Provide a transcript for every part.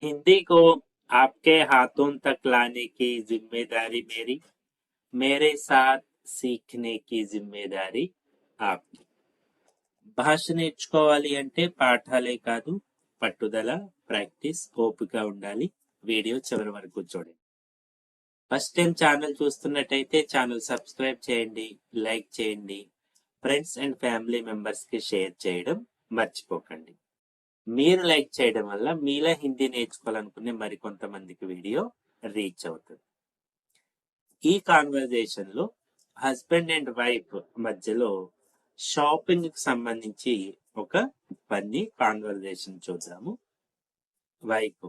हिंदी को आपके हाथों तक लाने की जिम्मेदारी मेरी, मेरे साथ सीखने की जिम्मेदारी आपकी. భాష నేర్చుకోవాలి అంటే పాఠాలే కాదు, పట్టుదల, ప్రాక్టీస్, ఓపిక ఉండాలి. వీడియో చివరి వరకు చూడండి. ఫస్ట్ టైం ఛానల్ చూస్తున్నట్టయితే ఛానల్ సబ్స్క్రైబ్ చేయండి, లైక్ చేయండి, ఫ్రెండ్స్ అండ్ ఫ్యామిలీ మెంబర్స్ కి షేర్ చేయడం మర్చిపోకండి. మీరు లైక్ చేయడం వల్ల మీలా హిందీ నేర్చుకోవాలనుకునే మరికొంతమందికి వీడియో రీచ్ అవుతుంది. ఈ కాన్వర్జేషన్ లో హస్బెండ్ అండ్ వైఫ్ మధ్యలో షాపింగ్ కి సంబంధించి ఒక ఫన్నీ కాన్వర్జేషన్ చూద్దాము. వైఫ్: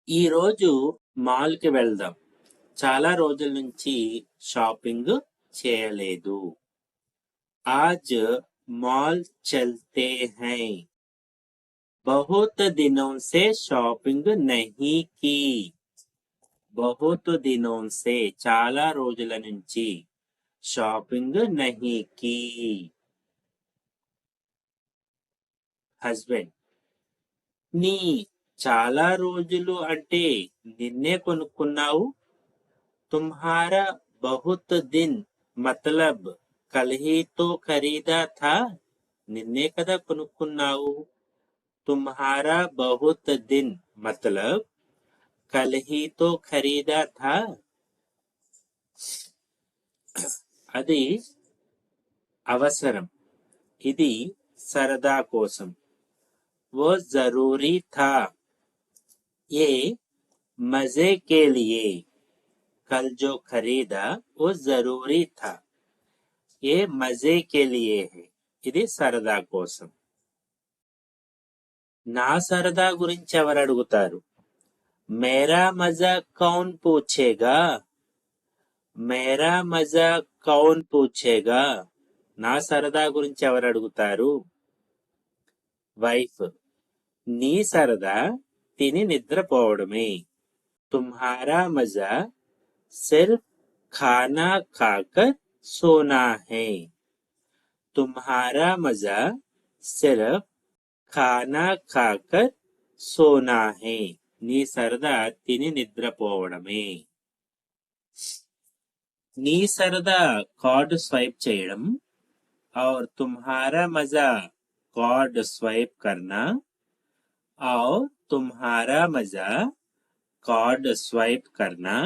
ఈ రోజు మాల్ కి వెళ్దాం, చాలా రోజుల నుంచి షాపింగ్ చేయలేదు. आज मॉल चलते हैं, बहुत दिनों से शॉपिंग नहीं की. बहुत दिनों से చాలా రోజుల నుంచి షాపింగ్ नहीं की. హస్బెండ్: నీ చాలా రోజులు అంటే నిన్నే కొనుక్కున్నావు. तुम्हारा बहुत दिन मतलब कल ही तो खरीदा था. నిన్నే కదా కొనుక్కున్నావు. तुम्हारा बहुत दिन मतलब कल ही तो खरीदा था. అది అవసరం, ఇది సరదా కోసం. वो जरूरी था, ये मजे के लिए. कल जो खरीदा वो जरूरी था, ये मजे के लिए है. ఇది సరదా కోసం. నా సరదా గురించి ఎవరు అడుగుతారు? మేరా మజా కౌన్ పూచేగా. మేరా మజా కౌన్ పూచేగా. నా సరదా గురించి ఎవరు అడుగుతారు? వైఫ్: నీ సరదా తిని నిద్రపోవడమే. తుమ్హారా మజా సిర్ఫ్ ఖానా ఖాకర్ సోనా హై. తుమ్హారా మజా సిర్ఫ్ ఖానా ఖాకర్ సోనా హై. నీ సరదా తిని నిద్రపోవడమే. నీ సరదా కార్డు స్వైప్ చేయడం और तुम्हारा मजा कार्ड स्वाइप करना और तुम्हारा मजा कार्ड स्वाइप करना.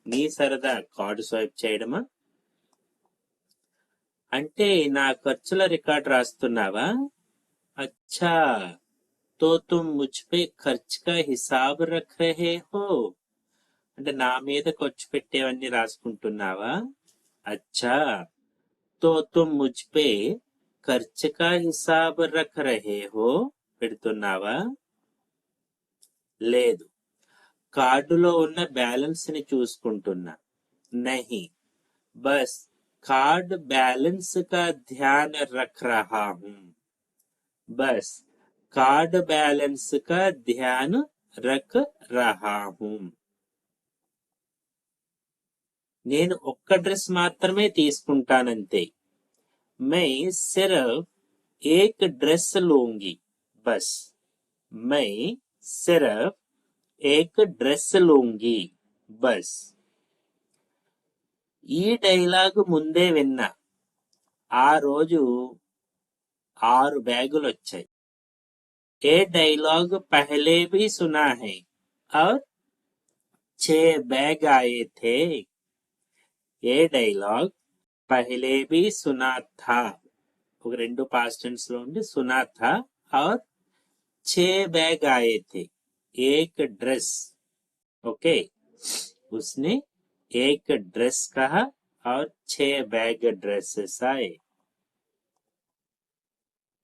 నీ సరదా కార్డు స్వైప్ చేయడమా? అంటే నా ఖర్చుల రికార్డ్ రాస్తున్నావా? అచ్చా, తో తుమ్ ముజ్పే ఖర్చ్ కా హిసాబ్ రఖ్ రహే హో. అంటే నా మీద ఖర్చు పెట్టేవన్నీ రాసుకుంటున్నావా? అచ్చా, తో తుమ్ ముజ్పే ఖర్చ్ కా హిసాబ్ రఖ్ రహే హో. పెడుతున్నావా? లేదు, కార్డులో ఉన్న బ్యాలెన్స్ ని చూసుకుంటున్నా. नहीं, बस कार्ड बैलेंस का ध्यान रख रहा हूँ. बस कार्ड बैलेंस का ध्यान रख रहा हूँ. నేను ఒక్క డ్రెస్ మాత్రమే తీసుకుంటానంతే. मैं सिर्फ एक ड्रेस लूंगी बस. मैं सिर्फ एक ड्रेस लूंगी बस. ఈ డైలాగ్ ముందే విన్నా. ఆ రోజు 6 బ్యాగులు వచ్చాయి. ఏ డైలాగ్ పహలే भी सुना है और 6 बैग आए थे. ఏ డైలాగ్ పహలే भी सुना था, ఒక రెండు పాస్ట్ టెన్స్ లో ఉండి सुना था और 6 बैग आए थे. एक ड्रेस, ओके, उसने एक ड्रेस कहा और 6 बैग ड्रेसेस आए.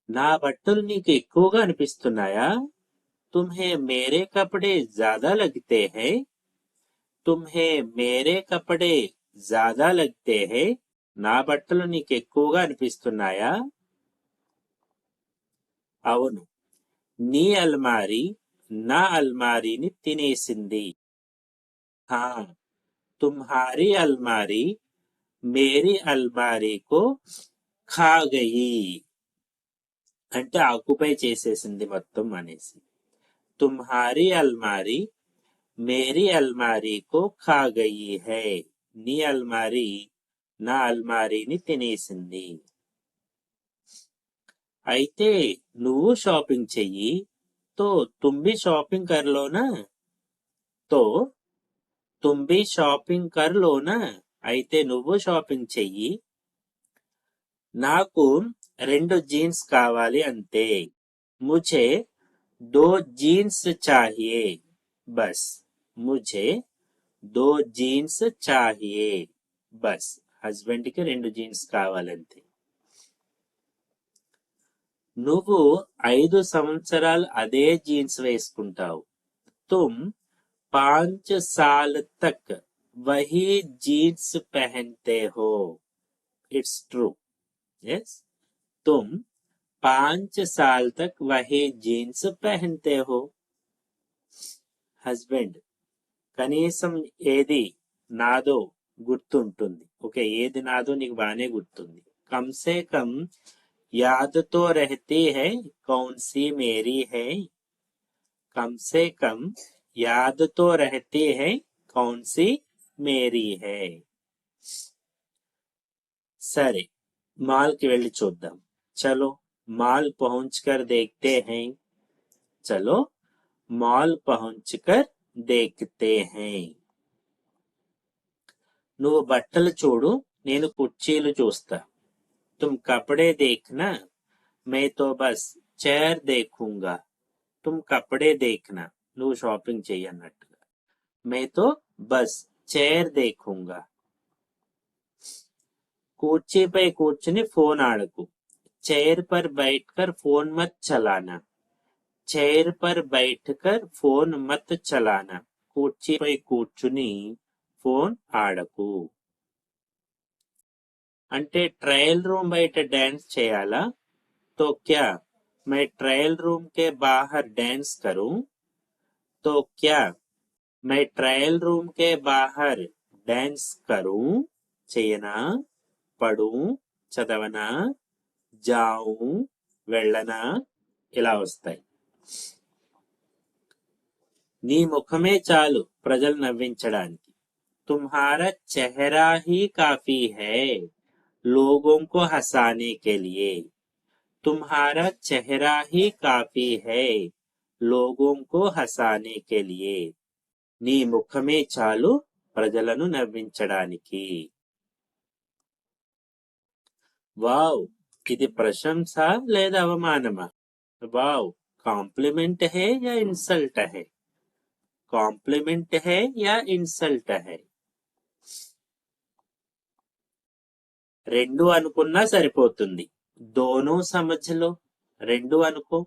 నా బట్టలు నీకు ఎక్కువగా అనిపిస్తున్నాయా? तुम्हें मेरे कपड़े ज्यादा लगते हैं. तुम्हें मेरे कपड़े ज्यादा लगते हैं. నా బట్టలు నీకు ఎక్కువగా అనిపిస్తున్నాయా? అవును, నీ అల్మారీ నా అల్మారీని తినేసింది. हाँ, तुम्हारी अलमारी मेरी अलमारी को खा गई. అంటే ఆక్యుపై చేసేసింది మొత్తం అనేసి. तुम्हारी अलमारी मेरी अलमारी को खा गई है నీ అల్మారీ నా అల్మారీని తినేసింది అయితే నువ్వు షాపింగ్ చెయ్యి तो तुम भी शॉपिंग कर लो ना तो तुम भी షాపింగ్ कर लो ना అయితే నువ్వు షాపింగ్ చెయ్యి నాకు 2 జీన్స్ కావాలి అంతే मुझे 2 जीन्स चाहिए बस मुझे 2 జీన్స్ चाहिए बस హస్బెండ్ కి 2 జీన్స్ కావాలంతే నువ్వు 5 సంవత్సరాలు అదే జీన్స్ వేసుకుంటావు तुम 5 साल तक वही जीन्स पहनते हो इट्स ट्रू यस तुम 5 साल तक वही जीन्स पहनते हो హస్బెండ్ కనీసం ఏది నాదో గుర్తుంటుంది ఓకే ఏది నాదో నీకు బానే గుర్తుంది కమ్ సే కమ్ याद तो रहती है कौन सी मेरी है कम से कम याद तो रहती है कौन सी मेरी है सरे माल की वेल्ली చూద్దాం चलो माल पहुंचकर देखते हैं चलो माल पहुंचकर देखते हैं నువ్వు బట్టలు చూడు నేను కుర్చీలు చూస్తా तुम कपड़े देखना मैं तो बस चेयर देखूंगा तुम कपड़े देखना నువ్వు షాపింగ్ చెయ్యి అన్నట్టుగా मैं तो बस चेयर देखूंगा కుర్చీపై కూర్చుని ఫోన్ ఆడకు चेयर पर बैठकर फोन मत चलाना चेयर पर बैठकर फोन मत चलाना కుర్చీపై కూర్చుని ఫోన్ ఆడకు అంటే ट्रायल रूम బయట డాన్స్ చేయాలా तो क्या मैं ट्रायल रूम के बाहर डांस करूं तो क्या मैं ट्रायल रूम के बाहर डांस करूं చేయనా పడు చదవనా जाऊं వెళ్ళనా ఇలా వస్తాయి నీ ముఖమే చాలు ప్రజలు నవ్వించడానికి तुम्हारा चेहरा ही काफी है लोगों को हंसाने के लिए तुम्हारा चेहरा ही काफी है लोगों को हंसाने के लिए నీ ముఖమే చాలు ప్రజలను నవ్వించడానికి వావ్ ఇది ప్రశంస లేదా అవమానమా వావ్ కాంప్లిమెంట్ है या इंसल्ट है కాంప్లిమెంట్ है या इंसल्ट है రెండు అనుకున్నా సరిపోతుంది దోనో సమజ్లో రెండు అనుకో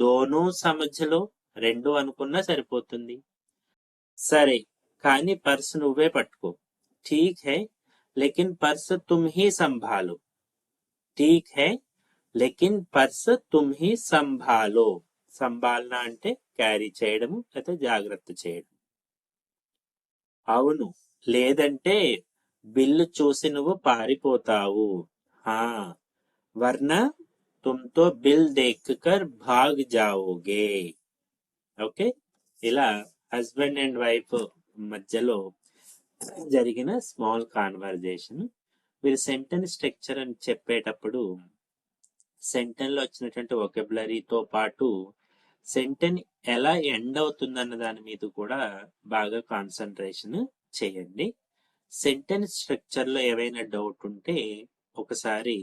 దోనో సమజ్లో రెండు అనుకున్నా సరిపోతుంది సరే కానీ పర్స్ నువ్వే పట్టుకో ठीक है लेकिन पर्स तुम ही संभालो ठीक है लेकिन पर्स तुम ही संभालो సంభాలన అంటే క్యారీ చేయడము లేదా జాగ్రత్త చేయడం అవును లేదంటే బిల్లు చూసి నువ్వు పారిపోతావు హా वरना तुम तो बिल देखकर भाग जाओगे ఓకే ఇలా హస్బెండ్ అండ్ వైఫ్ మధ్యలో జరిగిన స్మాల్ కాన్వర్జేషన్ మీరు సెంటెన్స్ స్ట్రక్చర్ అని చెప్పేటప్పుడు సెంటెన్స్ లో వచ్చినటువంటి వొకాబులరీతో పాటు సెంటెన్స్ ఎలా ఎండ్ అవుతుందన్న దాని మీద కూడా బాగా కాన్సన్ట్రేషన్ చేయండి సెంటెన్స్ స్ట్రక్చర్ లో ఏవైనా డౌట్ ఉంటే ఒకసారి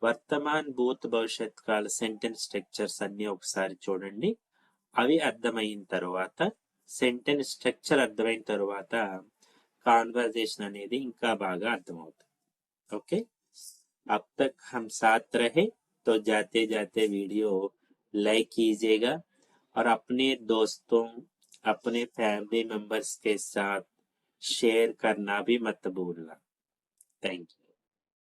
వర్తమాన్ భూత్ భవిష్యత్ కాల సెంటెన్స్ స్ట్రక్చర్స్ అన్ని ఒకసారి చూడండి అవి అర్థమైన తర్వాత సెంటెన్స్ స్ట్రక్చర్ అర్థమైన తర్వాత కాన్వర్జేషన్ అనేది ఇంకా బాగా అర్థమవుతుంది ఓకే अब तक हम साथ रहे तो जाते जाते वीडियो लाइक कीजिएगा और अपने दोस्तों अपने फैमिली मेंबर्स के साथ शेयर करना भी मत भूलना थैंक यू